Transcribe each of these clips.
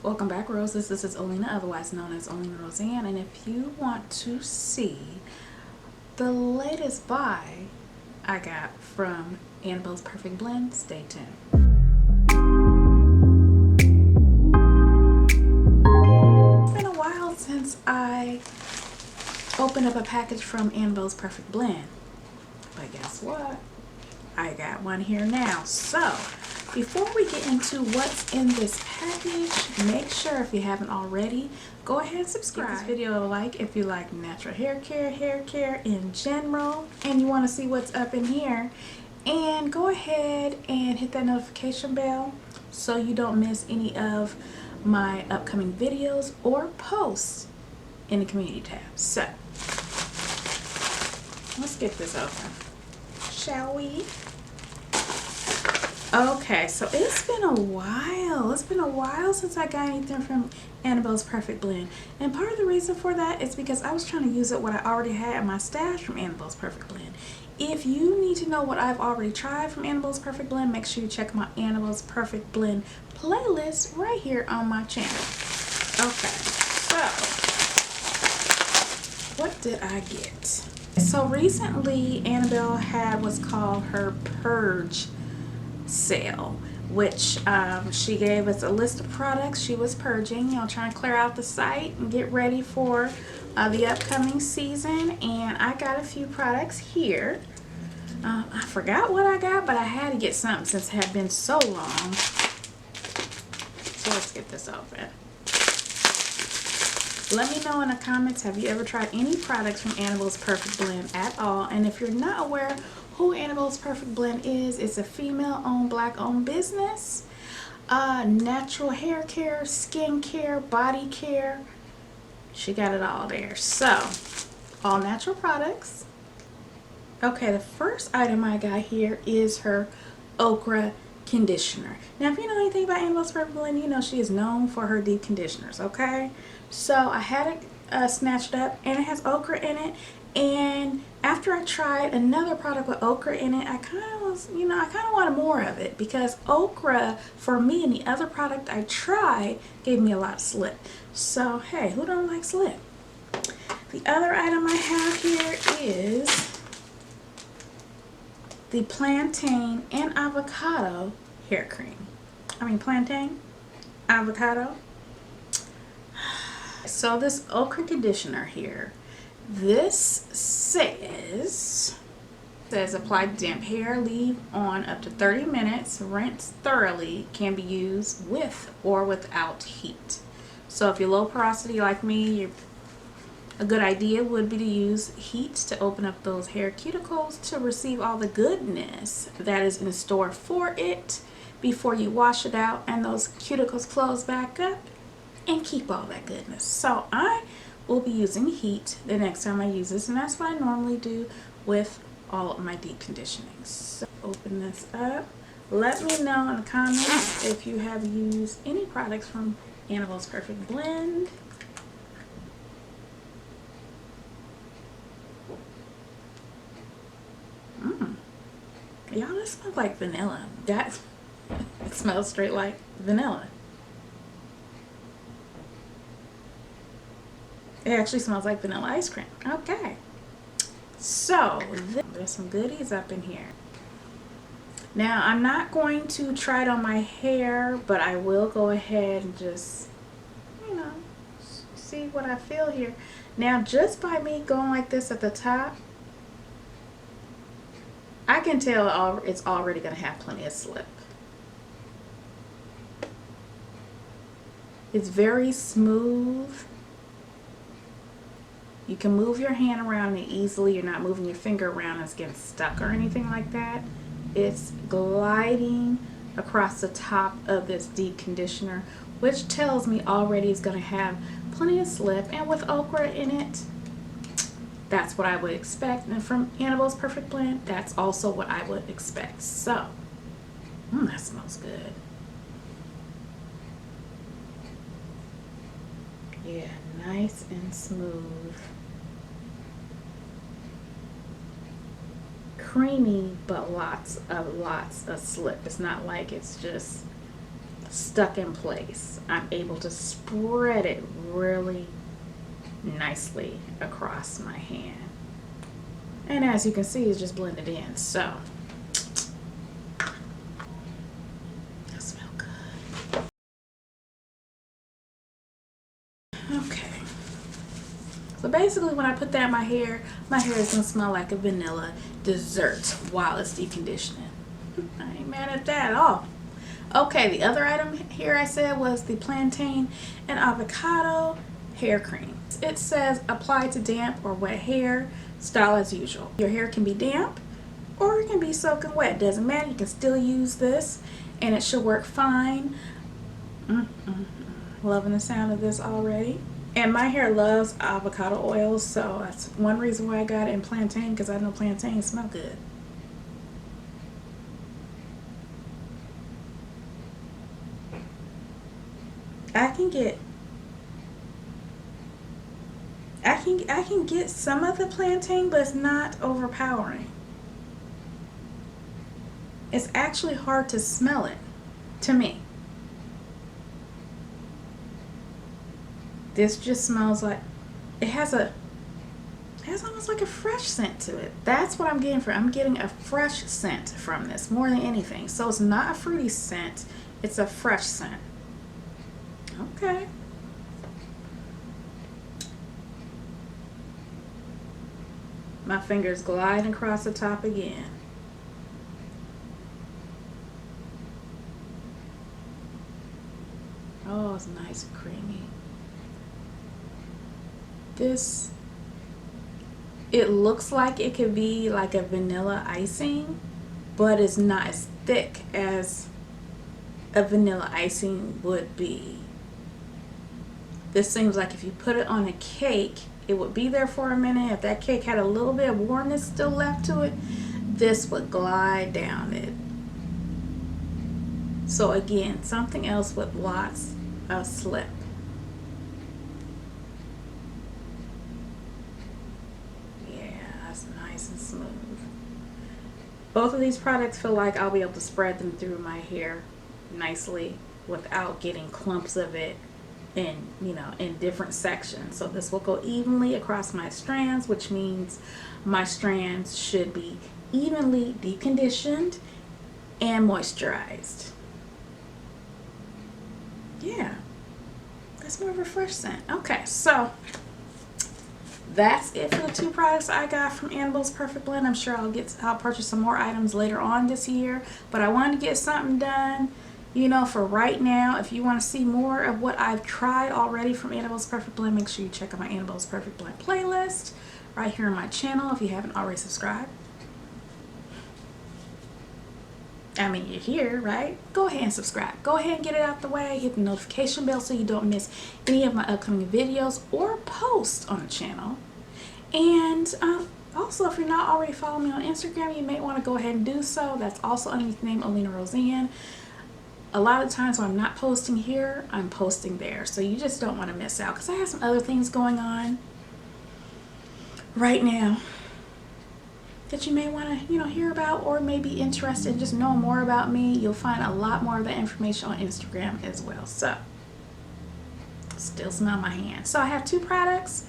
Welcome back, Roses. This is Olena, otherwise known as OlenaRosanne, and if you want to see the latest buy I got from Annabelle's Perfect Blend, stay tuned. It's been a while since I opened up a package from Annabelle's Perfect Blend, but guess what? I got one here now. So before we get into what's in this package, make sure if you haven't already, go ahead and subscribe. Give this video a like if you like natural hair care in general, and you want to see what's up in here. And go ahead and hit that notification bell so you don't miss any of my upcoming videos or posts in the community tab. So let's get this open, shall we? Okay, so it's been a while. It's been a while since I got anything from Annabelle's Perfect Blend. And part of the reason for that is because I was trying to use up what I already had in my stash from Annabelle's Perfect Blend. If you need to know what I've already tried from Annabelle's Perfect Blend, make sure you check my Annabelle's Perfect Blend playlist right here on my channel. Okay, so what did I get? So recently, Annabelle had what's called her Purge sale, which she gave us a list of products she was purging, trying to clear out the site and get ready for the upcoming season. And I got a few products here. I forgot what I got, but I had to get something since it had been so long. So let's get this open. Let me know in the comments, have you ever tried any products from Annabelle's Perfect Blend at all? And if you're not aware who Annabelle's Perfect Blend is, it's a female-owned, black-owned business. Natural hair care, skin care, body care. She got it all there. So, all natural products. Okay, the first item I got here is her okra conditioner. Now, if you know anything about Annabelle's Perfect Blend, you know she is known for her deep conditioners, okay? So, I had it snatched up, and it has okra in it. And after I tried another product with okra in it, I kind of wanted more of it, because okra for me and the other product I tried gave me a lot of slip. So hey, who don't like slip? The other item I have here is the Plantain and Avocado hair cream. Plantain, avocado. So this okra conditioner here, this says apply damp hair, leave on up to 30 minutes, rinse thoroughly, can be used with or without heat. So if you're low porosity like me, a good idea would be to use heat to open up those hair cuticles to receive all the goodness that is in store for it before you wash it out and those cuticles close back up and keep all that goodness. So I will be using heat the next time I use this, and that's what I normally do with all of my deep conditioning. So open this up. Let me know in the comments if you have used any products from Annabelle's Perfect Blend. Y'all, this smells like vanilla. It smells straight like vanilla. It actually smells like vanilla ice cream. Okay, so there's some goodies up in here. Now, I'm not going to try it on my hair, but I will go ahead and just, see what I feel here. Now, just by me going like this at the top, I can tell it's already going to have plenty of slip. It's very smooth. You can move your hand around it easily. You're not moving your finger around and it's getting stuck or anything like that. It's gliding across the top of this deep conditioner, which tells me already it's going to have plenty of slip. And with okra in it, that's what I would expect. And from Annabelle's Perfect Blend, that's also what I would expect. So, that smells good. Yeah, nice and smooth. Creamy, but lots of slip. It's not like it's just stuck in place. I'm able to spread it really nicely across my hand. And as you can see, it's just blended in. So, that smells good. Okay. So basically when I put that in my hair is gonna smell like a vanilla dessert while it's deconditioning. I ain't mad at that at all. Okay, the other item here I said was the Plantain and Avocado hair cream. It says apply to damp or wet hair, style as usual. Your hair can be damp or it can be soaking wet. Doesn't matter, you can still use this and it should work fine. Loving the sound of this already. And my hair loves avocado oils, so that's one reason why I got it in Plantain, because I know plantain smell good. I can get some of the plantain, but it's not overpowering. It's actually hard to smell it, to me. This just smells like, it has almost like a fresh scent to it. That's what I'm getting from. I'm getting a fresh scent from this more than anything. So it's not a fruity scent, it's a fresh scent. Okay. My fingers gliding across the top again. Oh, it's nice and creamy. This, it looks like it could be like a vanilla icing, but it's not as thick as a vanilla icing would be. This seems like if you put it on a cake, it would be there for a minute. If that cake had a little bit of warmness still left to it, this would glide down it. So again, something else with lots of slip. Yeah, that's nice and smooth. Both of these products feel like I'll be able to spread them through my hair nicely without getting clumps of it in, you know, in different sections. So this will go evenly across my strands, which means my strands should be evenly deconditioned and moisturized. Yeah, that's more of a fresh scent. Okay, so that's it for the two products I got from ANNABELLE'S Perfect Blend. I'm sure I'll purchase some more items later on this year, but I wanted to get something done, you know, for right now. If you want to see more of what I've tried already from ANNABELLE'S Perfect Blend, make sure you check out my ANNABELLE'S Perfect Blend playlist right here on my channel if you haven't already subscribed. I mean, you're here, right? Go ahead and subscribe. Go ahead and get it out the way. Hit the notification bell so you don't miss any of my upcoming videos or posts on the channel. And also, if you're not already following me on Instagram, you may want to go ahead and do so. That's also underneath the name OlenaRosanne. A lot of times when I'm not posting here, I'm posting there. So you just don't want to miss out, because I have some other things going on right now that you may want to, you know, hear about or may be interested in just knowing more about me. You'll find a lot more of that information on Instagram as well. So, still smell my hand. So I have two products.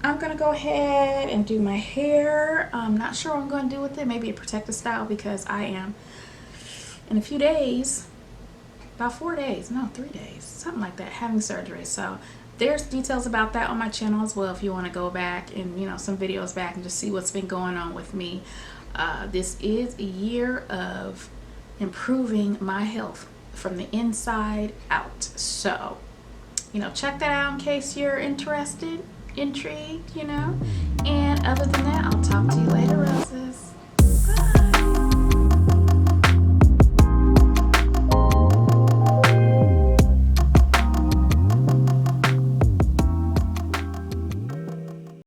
I'm going to go ahead and do my hair. I'm not sure what I'm going to do with it. Maybe a protective style, because I am, in a few days, about 4 days, no, 3 days, something like that, having surgery. So there's details about that on my channel as well if you want to go back and, you know, some videos back and just see what's been going on with me. This is a year of improving my health from the inside out. So, you know, check that out in case you're interested, intrigued, you know. And other than that, I'll talk to you later, roses.